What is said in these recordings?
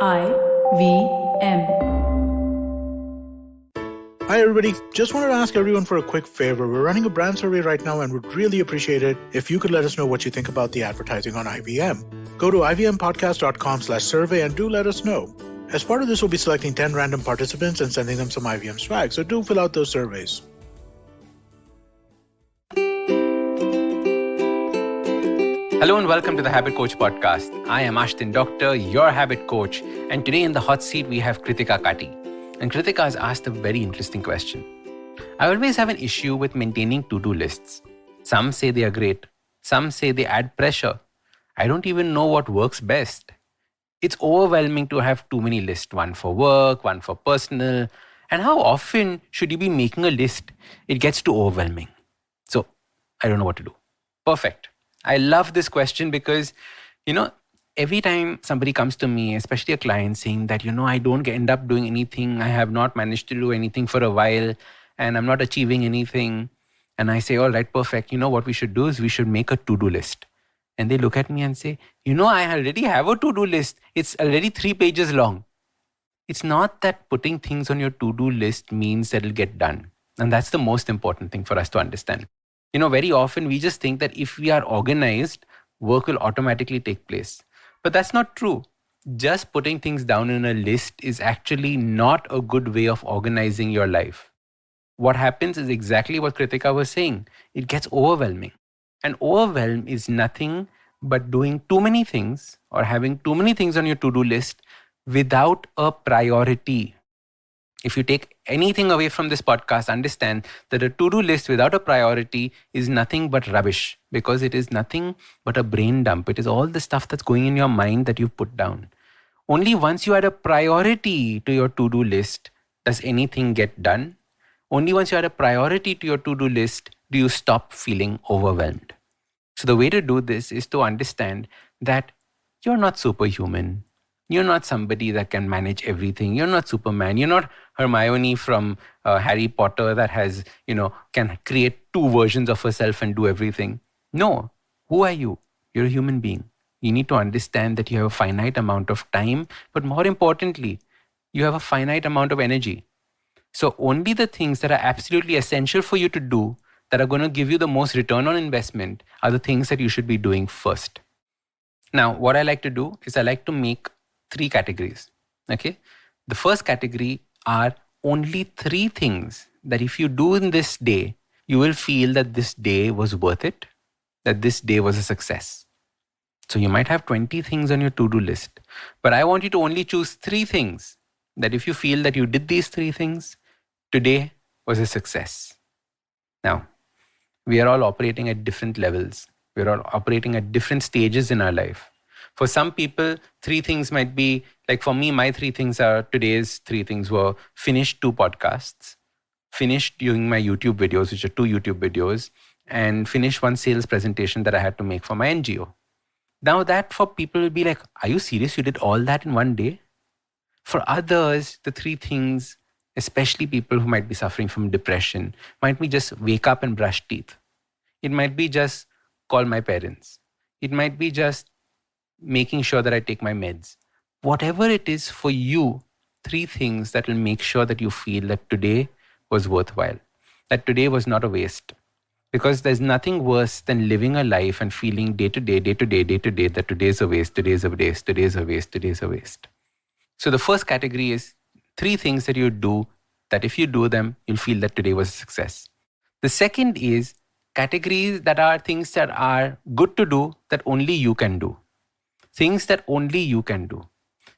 IVM. Hi, everybody. Just wanted to ask everyone for a quick favor. We're running a brand survey right now and would really appreciate it if you could let us know what you think about the advertising on IVM. Go to ivmpodcast.com/survey and do let us know. As part of this, we'll be selecting 10 random participants and sending them some IVM swag, so do fill out those surveys. Hello and welcome to the Habit Coach podcast. I am Ashdin Doctor, your habit coach, and today in the hot seat we have Kritika Kati. And Kritika has asked a very interesting question. I always have an issue with maintaining to-do lists. Some say they are great. Some say they add pressure. I don't even know what works best. It's overwhelming to have too many lists, one for work, one for personal. And how often should you be making a list? It gets too overwhelming. So I don't know what to do. Perfect. I love this question because, every time somebody comes to me, especially a client saying that, I don't end up doing anything. I have not managed to do anything for a while and I'm not achieving anything. And I say, all right, perfect. What we should do is we should make a to-do list. And they look at me and say, I already have a to-do list. It's already 3 pages long. It's not that putting things on your to-do list means that it'll get done. And that's the most important thing for us to understand. Very often we just think that if we are organized, work will automatically take place. But that's not true. Just putting things down in a list is actually not a good way of organizing your life. What happens is exactly what Kritika was saying. It gets overwhelming. And overwhelm is nothing but doing too many things or having too many things on your to-do list without a priority. If you take anything away from this podcast, understand that a to-do list without a priority is nothing but rubbish because it is nothing but a brain dump. It is all the stuff that's going in your mind that you've put down. Only once you add a priority to your to-do list does anything get done. Only once you add a priority to your to-do list do you stop feeling overwhelmed. So the way to do this is to understand that you're not superhuman. You're not somebody that can manage everything. You're not Superman. You're not Hermione from Harry Potter that has, can create 2 versions of herself and do everything. No. Who are you? You're a human being. You need to understand that you have a finite amount of time, but more importantly, you have a finite amount of energy. So only the things that are absolutely essential for you to do that are going to give you the most return on investment are the things that you should be doing first. Now, what I like to do is I like to make 3 categories. Okay. The first category are only 3 things that if you do in this day, you will feel that this day was worth it, that this day was a success. So you might have 20 things on your to-do list, but I want you to only choose 3 things that if you feel that you did these 3 things, today was a success. Now, we are all operating at different levels. We're all operating at different stages in our life. For some people, 3 things might be, like for me, my 3 things are, today's 3 things were finish 2 podcasts, finish doing my YouTube videos, which are 2 YouTube videos, and finish 1 sales presentation that I had to make for my NGO. Now that for people will be like, are you serious? You did all that in 1 day? For others, the 3 things, especially people who might be suffering from depression, might be just wake up and brush teeth. It might be just call my parents. It might be just making sure that I take my meds. Whatever it is for you, 3 things that will make sure that you feel that today was worthwhile, that today was not a waste. Because there's nothing worse than living a life and feeling day to day, that today is a waste, today is a waste, today is a waste, today is a waste. So the first category is 3 things that you do that if you do them, you'll feel that today was a success. The second is categories that are things that are good to do that only you can do. Things that only you can do.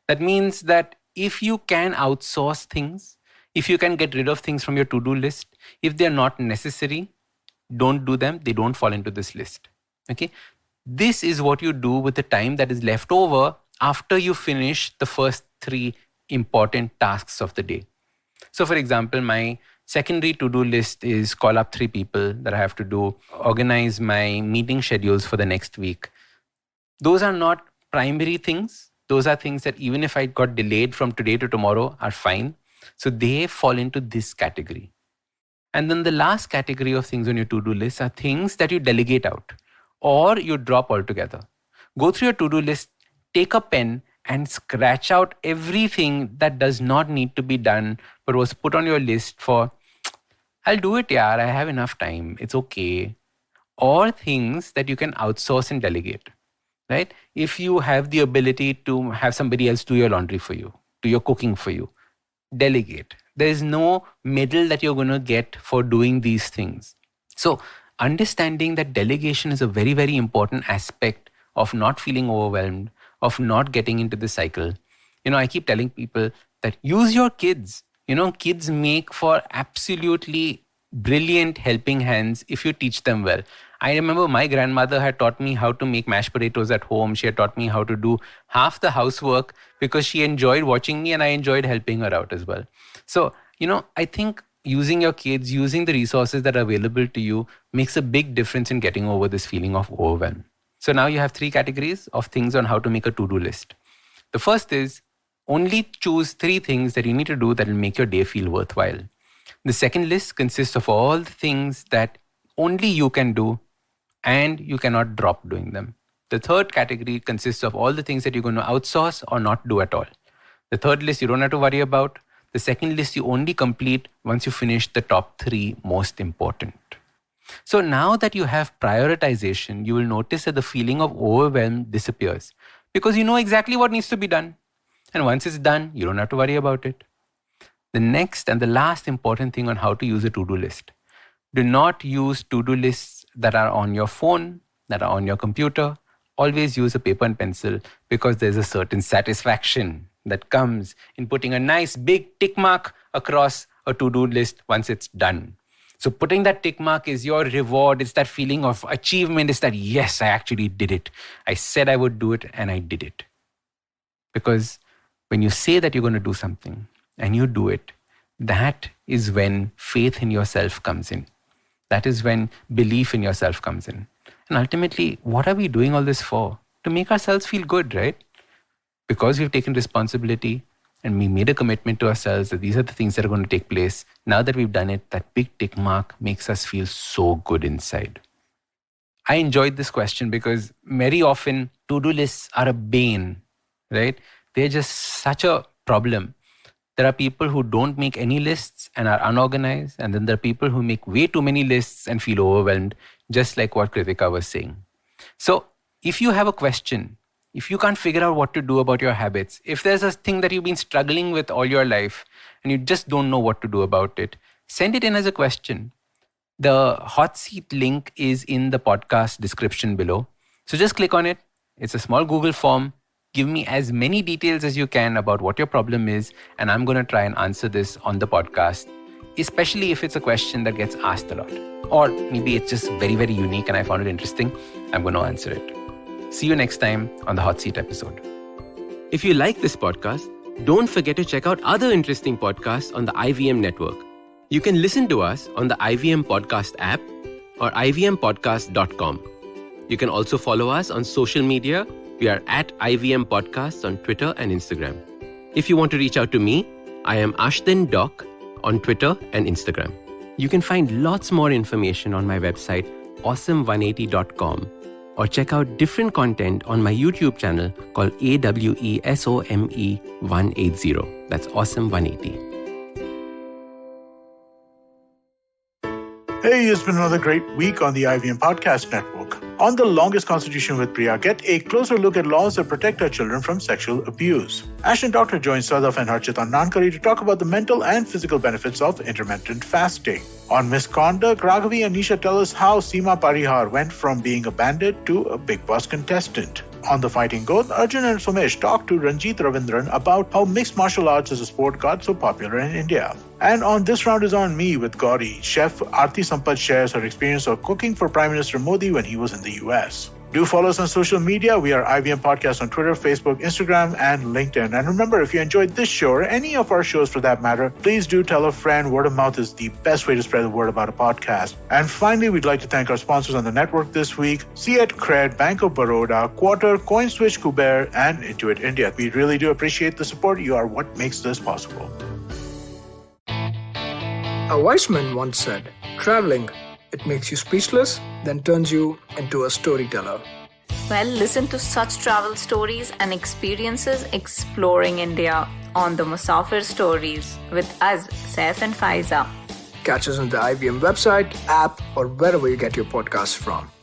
That means that if you can outsource things, if you can get rid of things from your to-do list, if they're not necessary, don't do them. They don't fall into this list. Okay. This is what you do with the time that is left over after you finish the first 3 important tasks of the day. So for example, my secondary to-do list is call up 3 people that I have to do, organize my meeting schedules for the next week. Those are not primary things. Those are things that even if I got delayed from today to tomorrow are fine. So they fall into this category. And then the last category of things on your to-do list are things that you delegate out or you drop altogether. Go through your to-do list, take a pen and scratch out everything that does not need to be done but was put on your list for, I'll do it, yaar, I have enough time, it's okay. Or things that you can outsource and delegate, right? If you have the ability to have somebody else do your laundry for you, do your cooking for you, delegate. There is no medal that you're going to get for doing these things. So, understanding that delegation is a very, very important aspect of not feeling overwhelmed, of not getting into the cycle. I keep telling people that use your kids. Kids make for absolutely brilliant helping hands if you teach them well. I remember my grandmother had taught me how to make mashed potatoes at home. She had taught me how to do half the housework because she enjoyed watching me and I enjoyed helping her out as well. So, I think using your kids, using the resources that are available to you makes a big difference in getting over this feeling of overwhelm. So now you have 3 categories of things on how to make a to-do list. The first is only choose 3 things that you need to do that will make your day feel worthwhile. The second list consists of all the things that only you can do and you cannot drop doing them. The third category consists of all the things that you're going to outsource or not do at all. The third list you don't have to worry about. The second list you only complete once you finish the top 3 most important. So now that you have prioritization, you will notice that the feeling of overwhelm disappears because you know exactly what needs to be done. And once it's done, you don't have to worry about it. The next and the last important thing on how to use a to-do list. Do not use to-do lists that are on your phone, that are on your computer. Always use a paper and pencil because there's a certain satisfaction that comes in putting a nice big tick mark across a to-do list once it's done. So putting that tick mark is your reward. It's that feeling of achievement. It's that, yes, I actually did it. I said I would do it and I did it. Because when you say that you're going to do something and you do it, that is when faith in yourself comes in. That is when belief in yourself comes in. And ultimately, what are we doing all this for? To make ourselves feel good, right? Because we've taken responsibility and we made a commitment to ourselves that these are the things that are going to take place. Now that we've done it, that big tick mark makes us feel so good inside. I enjoyed this question because very often to-do lists are a bane, right? They're just such a problem. There are people who don't make any lists and are unorganized. And then there are people who make way too many lists and feel overwhelmed, just like what Kritika was saying. So if you have a question, if you can't figure out what to do about your habits, if there's a thing that you've been struggling with all your life and you just don't know what to do about it, send it in as a question. The hot seat link is in the podcast description below. So just click on it. It's a small Google form. Give me as many details as you can about what your problem is, and I'm going to try and answer this on the podcast, especially if it's a question that gets asked a lot. Or maybe it's just very, very unique and I found it interesting. I'm going to answer it. See you next time on the Hot Seat episode. If you like this podcast, don't forget to check out other interesting podcasts on the IVM network. You can listen to us on the IVM Podcast app or ivmpodcast.com. You can also follow us on social media. We are at IVM Podcasts on Twitter and Instagram. If you want to reach out to me, I am Ashdin Doc on Twitter and Instagram. You can find lots more information on my website, awesome180.com, or check out different content on my YouTube channel called AWESOME 180. That's Awesome 180. Hey, it's been another great week on the IVM Podcast Network. On The Longest Constitution with Priya, get a closer look at laws that protect our children from sexual abuse. Ashdin Doctor joins Sadaf and Harshit on Nankari to talk about the mental and physical benefits of intermittent fasting. On Misconduct, Raghavi and Nisha tell us how Seema Parihar went from being a bandit to a Big Boss contestant. On The Fighting Goat, Arjun and Somesh talk to Ranjit Ravindran about how mixed martial arts as a sport got so popular in India. And on This Round Is On Me with Gauri, Chef Aarti Sampath shares her experience of cooking for Prime Minister Modi when he was in the US. Do follow us on social media. We are IVM Podcast on Twitter, Facebook, Instagram, and LinkedIn. And remember, if you enjoyed this show or any of our shows for that matter, please do tell a friend. Word of mouth is the best way to spread the word about a podcast. And finally, we'd like to thank our sponsors on the network this week: Ciet Cred, Bank of Baroda, Quarter, CoinSwitch, Kuber, and Intuit India. We really do appreciate the support. You are what makes this possible. A wise man once said, traveling, it makes you speechless, then turns you into a storyteller. Well, listen to such travel stories and experiences exploring India on the Musafir Stories with us, Saif and Faiza. Catch us on the IVM website, app, or wherever you get your podcasts from.